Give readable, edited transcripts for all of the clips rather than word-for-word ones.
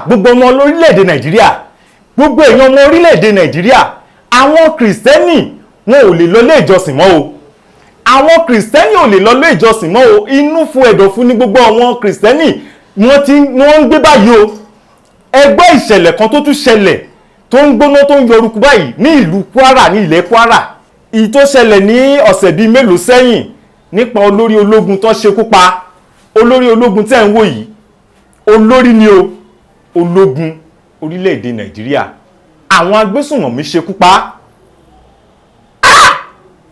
gbogbo ọmọ orílẹ̀-èdè Nàìjíríà, gbogbo èèyàn ọmọ orílẹ̀-èdè Nàìjíríà, àwọn kìrìsìtẹ́nì wọn ò lè lọ ilé ìjọsìn mọ́ o. Àwọn kìrìsìtẹ́nì ò lè lọ ilé ìjọsìn mọ́ o. Inú fún ẹ̀dọ̀ fún ní gbogbo àwọn kìrìsìtẹ́nì wọ́n ń gbé báyìí o. Ẹgbẹ́ ìṣẹ̀lẹ̀ kan tó tún ṣẹlẹ̀ tó ń gbóná tó ń yọrùkú báyìí ní ìlú Kwara, ní ilẹ̀ Kwara. Ìyí tó ṣẹlẹ̀ ní ọ̀sẹ̀ bíi mélòó sẹ́yìn nípa olórí ológun tó ṣekú pa. Olórí ológun tẹ́ ń wò yìí, olórí ni o, ológun orílẹ̀-èdè Nàìjíríà. Àwọn agbésùnmọ̀mí ṣekú pa.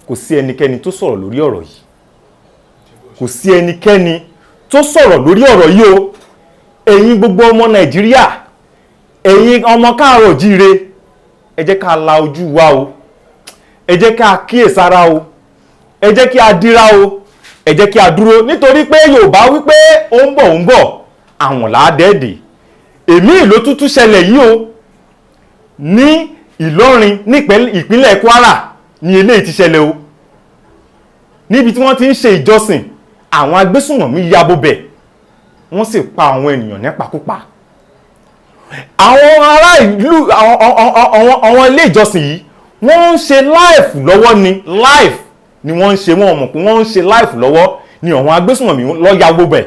Kò sí ẹnikẹ́ni tó sọ̀rọ̀ lórí ọ̀rọ̀ yìí. Kò sí ẹnikẹ́ni tó sọ̀rọ̀ lórí ọ̀rọ̀ yìí o. Ẹ̀yin gbogbo ọmọ Nàìjíríà, ẹ̀yin ọmọ káàárọ̀ jíire, ẹ jẹ́ ká la ojú wa o. Ẹ jẹ́ ká kíyèsára o. Ẹ jẹ́ kí a dira o. Ẹ jẹ́ kí a dúró, nítorí pé Yorùbá wípé ó ń bọ̀ àwọn làádẹ́ẹ̀dẹ̀. Èmi ìlú tútù ṣẹlẹ̀ yìí o. Ní Ìlọrin ní ìpínlẹ̀ Kwara ni eléyìí ti ṣẹlẹ̀ o. Níbi tí wọ́n ti ń ṣe ìjọsìn, àwọn agbésùnmọ̀mí ya bo bẹ̀, wọ́n sì pa àwọn ènìyàn nípakúpa. Àwọn ará ìlú, àwọn ilé ìjọsìn yìí, wọ́n ń ṣe live lọ́wọ́ ni, live ni wọ́n ń ṣe, wọ́n mọ̀ pé wọ́n ń ṣe live lọ́wọ́ ni àwọn agbésùnmọ̀mí lọ ya bo bẹ̀.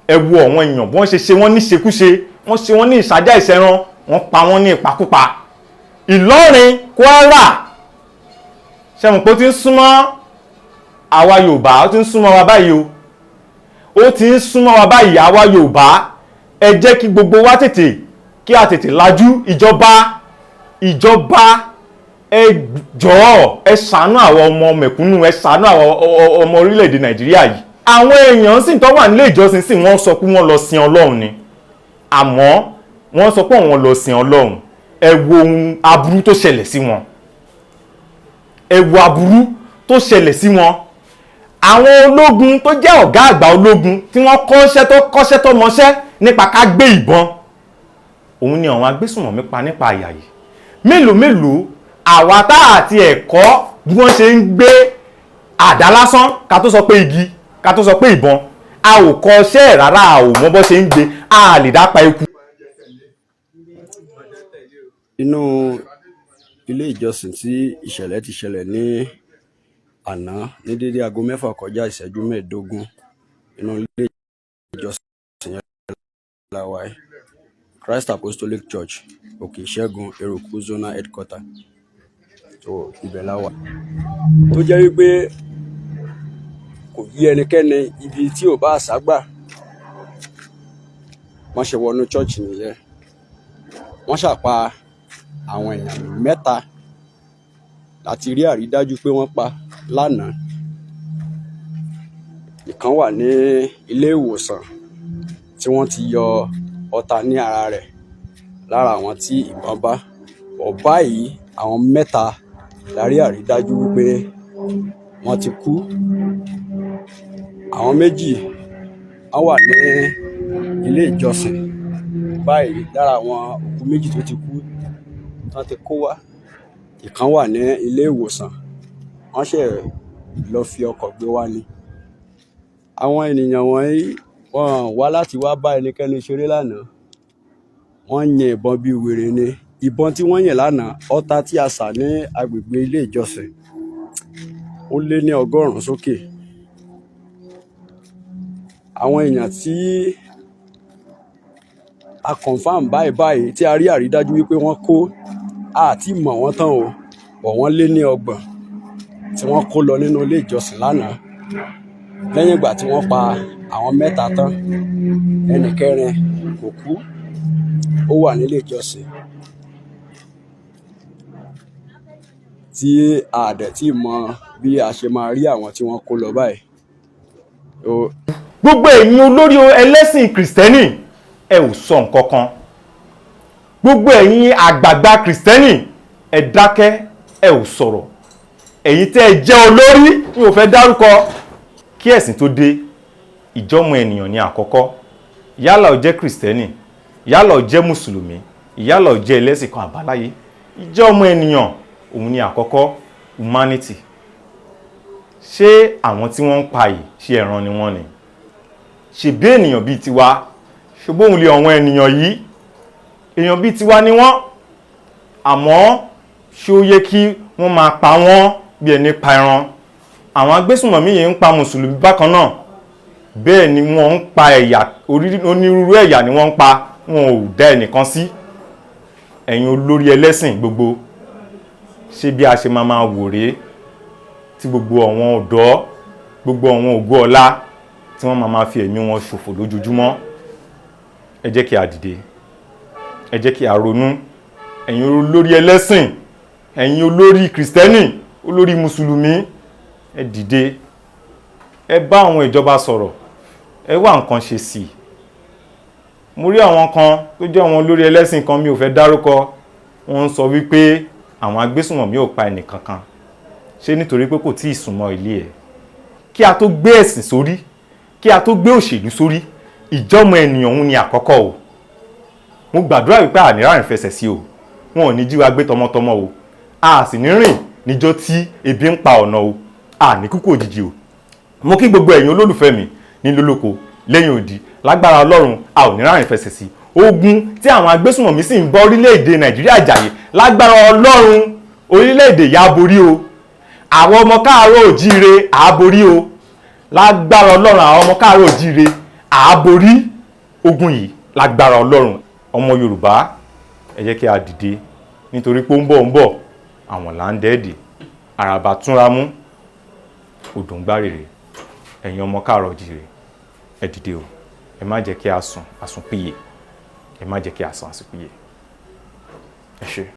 Ẹ wo àwọn èèyàn bí wọ́n ṣe wọ́n ní ṣekúṣe, wọ́n ṣe wọ́n ní ìṣájá ìṣẹ́ran, wọ́n pa wọ́n ní ìpakúpa. Ìlọrin, Kwara, ṣé mọ̀ pé ó ti ń súnmọ́ àwa Yorùbá, ó ti ń súnmọ́ wa báyìí o. Ó ti ń súnmọ́ wa báyìí àwa Yorùbá. Ẹ jẹ́ kí gbogbo wa kí a tètè lajú. Ìjọba ẹ jọ̀ọ́, ẹ ṣàánú àwọn ọmọ mẹ̀kúnnù, ẹ ṣàánú àwọn ọmọ orílẹ̀-èdè Nàìjíríà yìí. Àwọn èèyàn sì tó wà nílé ìjọsìn sì wọ́n sọ pé wọ́n lọ sin Ọlọ́run ni. Àmọ́ wọ́n sọ pé wọ́n lọ sin Ọlọ́run. Ẹ wo ohun aburú tó ṣẹlẹ̀ sí wọn. Ẹ wo aburú tó ṣẹlẹ̀ sí wọn. Àwọn ológun tó jẹ́ ọ̀gá àgbà ológun tí wọ́n kọ́ṣẹ́ tó mọṣẹ́ nípa ká gbé ìbọn, òun ni àwọn agbésùnmọ̀mí pa nípa àyà yìí. Mélòó àwa tá àti ẹ̀kọ́ bí wọ́n ṣe ń gbé àdá lásán ká tó sọ pé igi, ká tó sọ pé ìbọn, a ò kọ́ṣẹ́ ẹ̀ rárá, a ò mọ bó ṣe ń gbé, a lè dápa ikú. Inú ilé ìjọsìn tí ìṣẹ̀lẹ̀ ti ṣẹlẹ̀ ní àná ní dédé aago 6 kọjá ìṣẹ́jú 15 inú ilé ìjọsìn yẹn la wà yìí, Christ Apostolic Church Òkè Ìṣẹ́gun Eruku Zonal Headquarter, tó ibẹ̀ la wà. Tó jẹ́ wípé kò yí ẹnikẹ́ni ibi tí ò bá àṣà gbà. Wọ́n ṣe wọnú church nìyẹn. Wọ́n ṣàpa àwọn èèyàn 3 láti rí àrídájú pé wọ́n pa lánàá. Ìkan wà ní ilé ìwòsàn tí wọ́n ti yọ ọta ní ara rẹ̀ lára àwọn tí ìbọn bá. Ọ̀bá yìí àwọn 3 la rí àrídájú wípé wọ́n ti kú. Àwọn 2 wọ́n wà ní ilé ìjọsìn báyìí lára àwọn òkú 2 tó ti kú tán ti kó wá. Ìkan wà ní ilé ìwòsàn, wọ́n ṣẹ̀ lọ fi ọkọ̀ gbé wá ni. Àwọn ènìyàn wọ̀nyí wọ́n wá láti wá bá ẹnikẹ́ni ṣeré lánàá. Wọ́n yin ìbọn bí wèrè ni. Ìbọn tí wọ́n yìn lánàá, ọta tí a sà ní agbègbè ilé ìjọsìn, ó lé ní 100 sókè. Àwọn èèyàn tí a confirm báyìí tí a rí àrídájú wípé wọ́n kó, àti mọ̀ wọ́n tán o, bọ̀ wọ́n lé ní 30 tí wọ́n kó lọ nínú ilé ìjọsìn lánàá. Lẹ́yìn ìgbà tí wọ́n pa àwọn 3 tán, ẹnì kẹrin kò kú, ó wà nílé ìjọsìn tí a dẹ̀ tí mọ̀ bí a ṣe máa rí àwọn tí wọ́n kó lọ báyìí. Gbogbo ẹ̀yin olórí ẹlẹ́sìn Kristẹni, ẹ ò sọ nǹkan kan. Gbogbo ẹ̀yin àgbààgbà Kristẹni, ẹ dákẹ́, ẹ ò sọ̀rọ̀. Ẹ̀yin tẹ́ ẹ jẹ́ olórí, mi ò fẹ́ dárúkọ. Kí ẹ̀sìn tó dé, ìjọ́mọ ènìyàn ní àkọ́kọ́. Yálà ó jẹ́ Kristẹni, yálà ó jẹ́ Mùsùlùmí, yálà ó jẹ́ ẹlẹ́sìn kan àbáláyé. Ìjọ́mọ ènìyàn òun ní àkọ́kọ́, humanity. Ṣé àwọn tí wọ́n ń pa yìí ṣe ẹran ni wọ́n ni? Ṣe bí ènìyàn bíi tiwa, ṣùgbọ́n òun lè àwọn ènìyàn yìí, èèyàn bíi tiwa ni wọ́n, àmọ́ ṣé ó yẹ kí wọ́n máa pa wọ́n bí ẹni pa ẹran? Àwọn agbésùnmọ̀mí yìí ń pa mùsùlùmí bákan náà, bẹ́ẹ̀ ni wọ́n ń pa ẹ̀yà onírúurú ẹ̀yà ni wọ́n ń pa, wọn ò dá ẹnìkan sí. Ẹ̀yin olórí ẹlẹ́sìn gbogbo, ṣé bí a ṣe máa wò rèé tí gbogbo àwọn ọ̀dọ́, gbogbo àwọn ògo ọlá tí wọ́n máa fi ẹ̀mí wọn ṣòfò lójoojúmọ́? Ẹ jẹ́ kí a dìde, ẹ jẹ́ kí a ronú. Ẹ̀yin olórí ẹlẹ́sìn, ẹ̀yin olórí kìrìsìtẹ́nì, olórí mùsùlùmí, ẹ dìde, ẹ bá àwọn ìjọba sọ̀rọ̀, ẹ wá nǹkan ṣe sí i. Mo rí àwọn kan tó jẹ́ àwọn olórí ẹlẹ́sìn kan, mi ò fẹ́ dárúkọ, wọ́n ń sọ wípé àwọn agbésùnmọ̀mí ò pa ẹnì kankan. Ṣé nítorí pé kò tíì súnmọ́ ilé ẹ̀? Kí a tó gbé ẹ̀sìn sórí, kí a tó gbé òṣèlú sórí, ìjọ́mọ ènìyàn òun ni àkọ́kọ́ o. Mo gbàdúrà wípé àníràn fẹsẹ̀ sí o, wọn ò ní jí wa gbé tọmọtọmọ o, a sì ní rìn níjọ́ tí ebi ń pa ọ̀nà o, a ní kúkú òjijì o. Mo kí gbogbo ẹ̀yin olólùfẹ́ mi ní lólóko lẹ́yìn odi, lágbára Ọlọ́run a ò ní rárìn fẹsẹ̀ sí. Ogun tí àwọn agbésùnmọ̀mí sì ń bọ́ orílẹ̀-èdè Nàìjíríà jàyè, lágbára Ọlọ́run orílẹ̀-èdè yà á borí o. Àwọn ọmọ káàárọ̀ òjíire à á borí o. Lágbára Ọlọ́run àwọn ọmọ káàárọ̀ òjíire à á borí ogun yìí, lágbára Ọlọ́run. Ọmọ Yorùbá, ẹ jẹ́ kí a dìde, nítorí pé ó ń bọ̀ àwọn là ń dẹ́ẹ̀dì, àràbà túnra mú, odò ń gbárèrè. Ẹ̀yin ọmọ káàárọ̀ òjíire, ẹ dìde o, ẹ má jẹ́ kí a sùn àsùn pìyè, ẹ má jẹ́ kí a sùn àsùn pìyè. Ẹ ṣé.